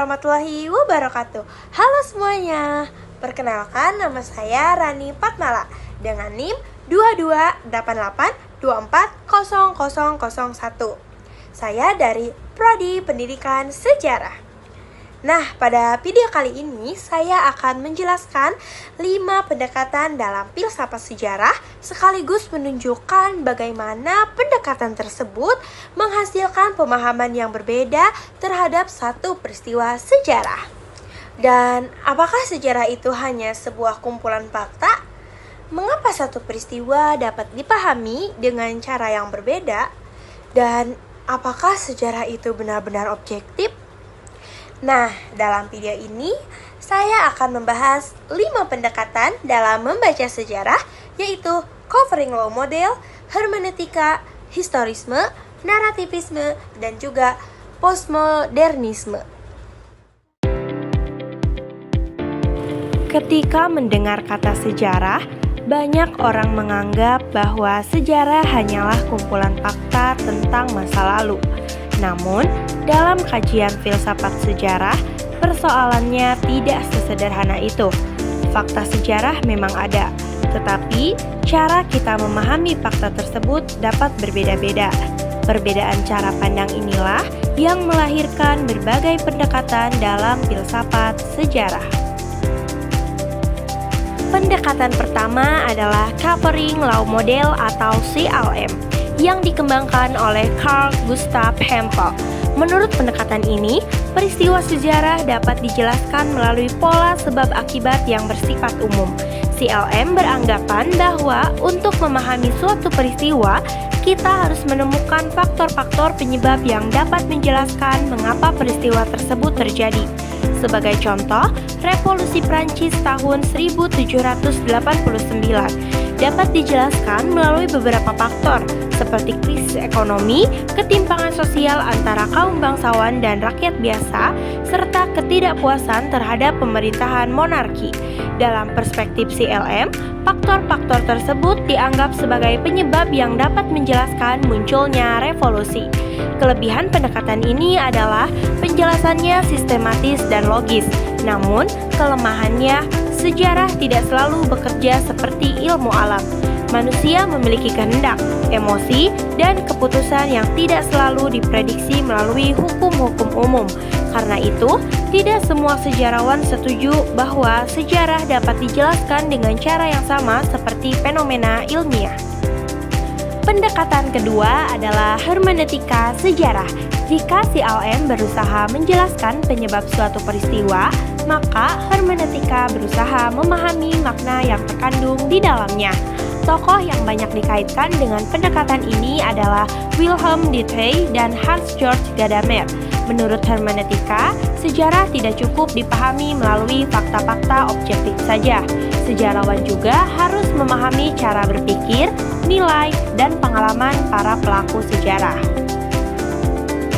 warahmatullahi wabarakatuh. Halo semuanya, perkenalkan nama saya Rani Patmala dengan NIM 2288240001. Saya dari Prodi Pendidikan Sejarah. Nah, pada video kali ini saya akan menjelaskan 5 pendekatan dalam filsafat sejarah sekaligus menunjukkan bagaimana pendekatan tersebut menghasilkan pemahaman yang berbeda terhadap satu peristiwa sejarah. Dan apakah sejarah itu hanya sebuah kumpulan fakta? Mengapa satu peristiwa dapat dipahami dengan cara yang berbeda? Dan apakah sejarah itu benar-benar objektif? Nah, dalam video ini saya akan membahas 5 pendekatan dalam membaca sejarah, yaitu covering law model, hermeneutika, historisme, narativisme, dan juga postmodernisme. Ketika mendengar kata sejarah, banyak orang menganggap bahwa sejarah hanyalah kumpulan fakta tentang masa lalu. Namun, dalam kajian filsafat sejarah, persoalannya tidak sesederhana itu. Fakta sejarah memang ada, tetapi cara kita memahami fakta tersebut dapat berbeda-beda. Perbedaan cara pandang inilah yang melahirkan berbagai pendekatan dalam filsafat sejarah. Pendekatan pertama adalah covering law model atau CLM yang dikembangkan oleh Carl Gustav Hempel. Menurut pendekatan ini, peristiwa sejarah dapat dijelaskan melalui pola sebab akibat yang bersifat umum. CLM beranggapan bahwa untuk memahami suatu peristiwa, kita harus menemukan faktor-faktor penyebab yang dapat menjelaskan mengapa peristiwa tersebut terjadi. Sebagai contoh, Revolusi Prancis tahun 1789 dapat dijelaskan melalui beberapa faktor, seperti krisis ekonomi, ketimpangan sosial antara kaum bangsawan dan rakyat biasa, serta ketidakpuasan terhadap pemerintahan monarki. Dalam perspektif CLM, faktor-faktor tersebut dianggap sebagai penyebab yang dapat menjelaskan munculnya revolusi. Kelebihan pendekatan ini adalah penjelasannya sistematis dan logis, namun kelemahannya sejarah tidak selalu bekerja seperti ilmu alam. Manusia memiliki kehendak, emosi, dan keputusan yang tidak selalu diprediksi melalui hukum-hukum umum. Karena itu, tidak semua sejarawan setuju bahwa sejarah dapat dijelaskan dengan cara yang sama seperti fenomena ilmiah. Pendekatan kedua adalah hermeneutika sejarah. Jika CLM berusaha menjelaskan penyebab suatu peristiwa, maka hermeneutika berusaha memahami makna yang terkandung di dalamnya. Tokoh yang banyak dikaitkan dengan pendekatan ini adalah Wilhelm Dilthey dan Hans-Georg Gadamer. Menurut hermeneutika, sejarah tidak cukup dipahami melalui fakta-fakta objektif saja. Sejarawan juga harus memahami cara berpikir, nilai, dan pengalaman para pelaku sejarah.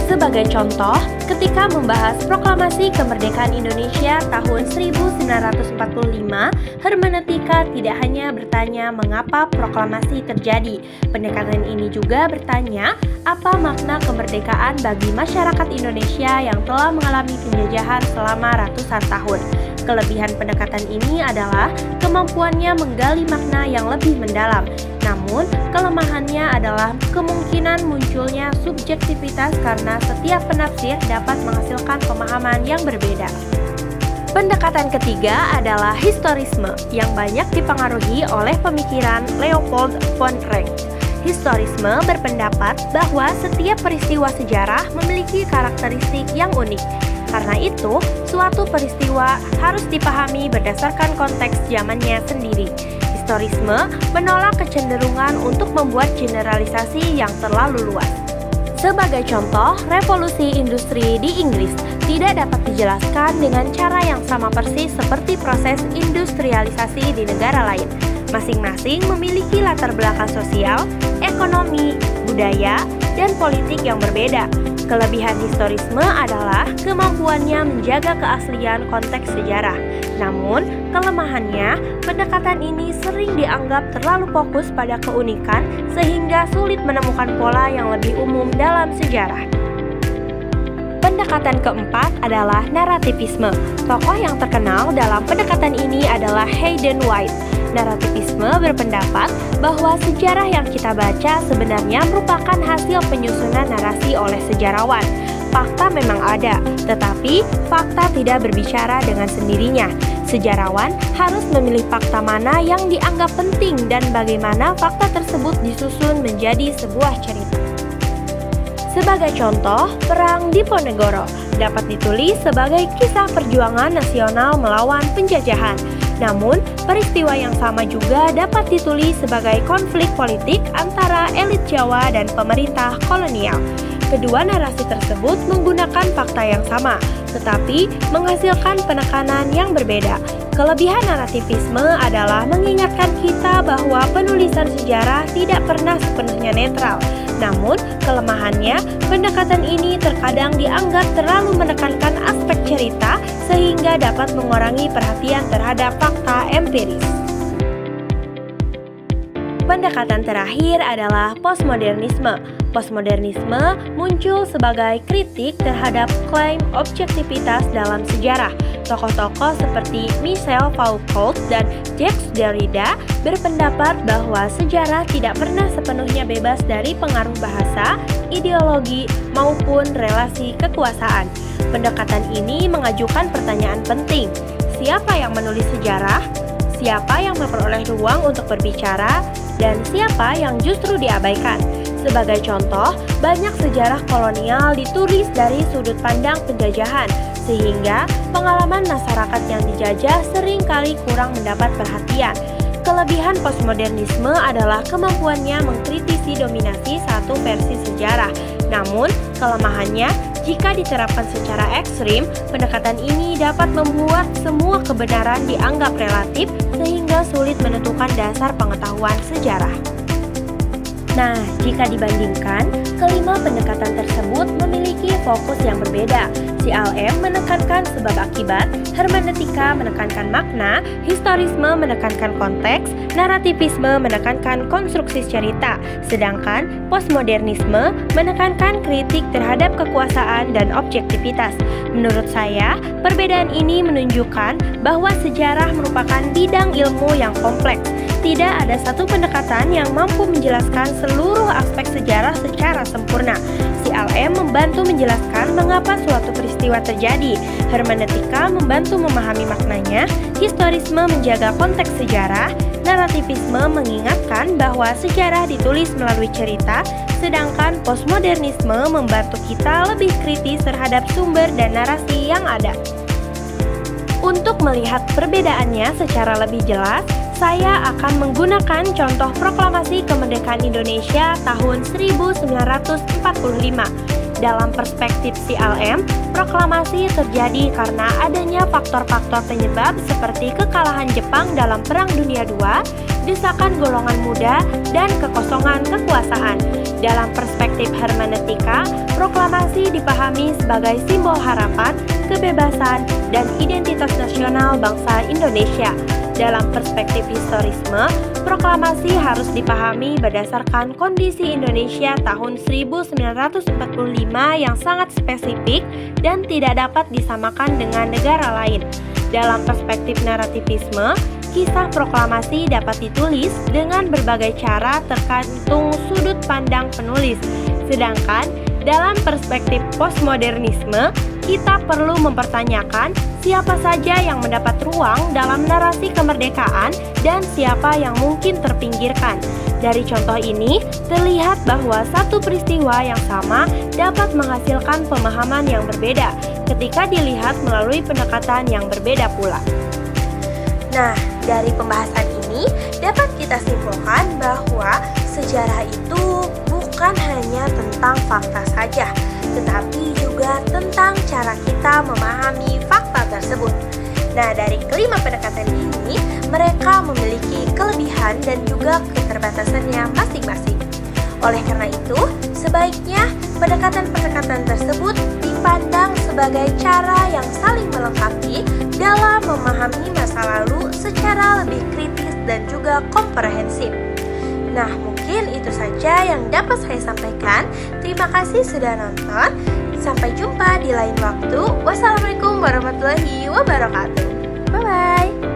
Sebagai contoh, ketika membahas proklamasi kemerdekaan Indonesia tahun 1945, hermeneutika tidak hanya bertanya mengapa proklamasi terjadi. Pendekatan ini juga bertanya apa makna kemerdekaan bagi masyarakat Indonesia yang telah mengalami penjajahan selama ratusan tahun. Kelebihan pendekatan ini adalah kemampuannya menggali makna yang lebih mendalam. Namun, kelemahannya adalah kemungkinan munculnya subjektivitas karena setiap penafsir dapat menghasilkan pemahaman yang berbeda. Pendekatan ketiga adalah historisme yang banyak dipengaruhi oleh pemikiran Leopold von Ranke. Historisme berpendapat bahwa setiap peristiwa sejarah memiliki karakteristik yang unik. Karena itu, suatu peristiwa harus dipahami berdasarkan konteks zamannya sendiri. Historisme menolak kecenderungan untuk membuat generalisasi yang terlalu luas. Sebagai contoh, revolusi industri di Inggris tidak dapat dijelaskan dengan cara yang sama persis seperti proses industrialisasi di negara lain. Masing-masing memiliki latar belakang sosial, ekonomi, budaya, dan politik yang berbeda. Kelebihan historisme adalah kemampuannya menjaga keaslian konteks sejarah. Namun, kelemahannya, pendekatan ini sering dianggap terlalu fokus pada keunikan sehingga sulit menemukan pola yang lebih umum dalam sejarah. Pendekatan keempat adalah narativisme. Tokoh yang terkenal dalam pendekatan ini adalah Hayden White. Narativisme berpendapat bahwa sejarah yang kita baca sebenarnya merupakan hasil penyusunan narasi oleh sejarawan. Fakta memang ada, tetapi fakta tidak berbicara dengan sendirinya. Sejarawan harus memilih fakta mana yang dianggap penting dan bagaimana fakta tersebut disusun menjadi sebuah cerita. Sebagai contoh, Perang Diponegoro dapat ditulis sebagai kisah perjuangan nasional melawan penjajahan. Namun, peristiwa yang sama juga dapat ditulis sebagai konflik politik antara elit Jawa dan pemerintah kolonial. Kedua narasi tersebut menggunakan fakta yang sama, tetapi menghasilkan penekanan yang berbeda. Kelebihan narativisme adalah mengingatkan kita bahwa penulisan sejarah tidak pernah sepenuhnya netral. Namun, kelemahannya, pendekatan ini terkadang dianggap terlalu menekankan aspek cerita sehingga dapat mengurangi perhatian terhadap fakta empiris. Pendekatan terakhir adalah postmodernisme. Postmodernisme muncul sebagai kritik terhadap klaim objektivitas dalam sejarah. Tokoh-tokoh seperti Michel Foucault dan Jacques Derrida berpendapat bahwa sejarah tidak pernah sepenuhnya bebas dari pengaruh bahasa, ideologi, maupun relasi kekuasaan. Pendekatan ini mengajukan pertanyaan penting. Siapa yang menulis sejarah? Siapa yang memperoleh ruang untuk berbicara? Dan siapa yang justru diabaikan? Sebagai contoh, banyak sejarah kolonial ditulis dari sudut pandang penjajahan, sehingga pengalaman masyarakat yang dijajah seringkali kurang mendapat perhatian. Kelebihan postmodernisme adalah kemampuannya mengkritisi dominasi satu versi sejarah. Namun, kelemahannya, jika diterapkan secara ekstrim, pendekatan ini dapat membuat semua kebenaran dianggap relatif sehingga sulit menentukan dasar pengetahuan sejarah. Nah, jika dibandingkan, kelima pendekatan tersebut memiliki fokus yang berbeda. CLM menekankan sebab akibat, hermeneutika menekankan makna, historisme menekankan konteks, narativisme menekankan konstruksi cerita, sedangkan postmodernisme menekankan kritik terhadap kekuasaan dan objektivitas. Menurut saya, perbedaan ini menunjukkan bahwa sejarah merupakan bidang ilmu yang kompleks. Tidak ada satu pendekatan yang mampu menjelaskan seluruh aspek sejarah secara sempurna. CLM membantu menjelaskan mengapa suatu peristiwa terjadi, hermeneutika membantu memahami maknanya, historisme menjaga konteks sejarah, narativisme mengingatkan bahwa sejarah ditulis melalui cerita, sedangkan postmodernisme membantu kita lebih kritis terhadap sumber dan narasi yang ada. Untuk melihat perbedaannya secara lebih jelas, saya akan menggunakan contoh proklamasi kemerdekaan Indonesia tahun 1945. Dalam perspektif CLM, proklamasi terjadi karena adanya faktor-faktor penyebab seperti kekalahan Jepang dalam Perang Dunia II, desakan golongan muda, dan kekosongan kekuasaan. Dalam perspektif hermeneutika, proklamasi dipahami sebagai simbol harapan, kebebasan, dan identitas nasional bangsa Indonesia. Dalam perspektif historisme, proklamasi harus dipahami berdasarkan kondisi Indonesia tahun 1945 yang sangat spesifik dan tidak dapat disamakan dengan negara lain. Dalam perspektif narativisme, kisah proklamasi dapat ditulis dengan berbagai cara tergantung sudut pandang penulis. Sedangkan dalam perspektif postmodernisme, kita perlu mempertanyakan siapa saja yang mendapat ruang dalam narasi kemerdekaan dan siapa yang mungkin terpinggirkan. Dari contoh ini, terlihat bahwa satu peristiwa yang sama dapat menghasilkan pemahaman yang berbeda ketika dilihat melalui pendekatan yang berbeda pula. Nah, dari pembahasan ini dapat kita simpulkan bahwa sejarah itu bukan hanya tentang fakta saja, tetapi juga tentang cara kita memahami fakta tersebut. Nah, dari kelima pendekatan ini, mereka memiliki kelebihan dan juga keterbatasannya masing-masing. Oleh karena itu, sebaiknya pendekatan-pendekatan tersebut dipandang sebagai cara yang saling melengkapi dalam memahami masa lalu secara lebih kritis dan juga komprehensif. Nah, mungkin itu saja yang dapat saya sampaikan. Terima kasih sudah nonton. Sampai jumpa di lain waktu. Wassalamualaikum warahmatullahi wabarakatuh. Bye-bye.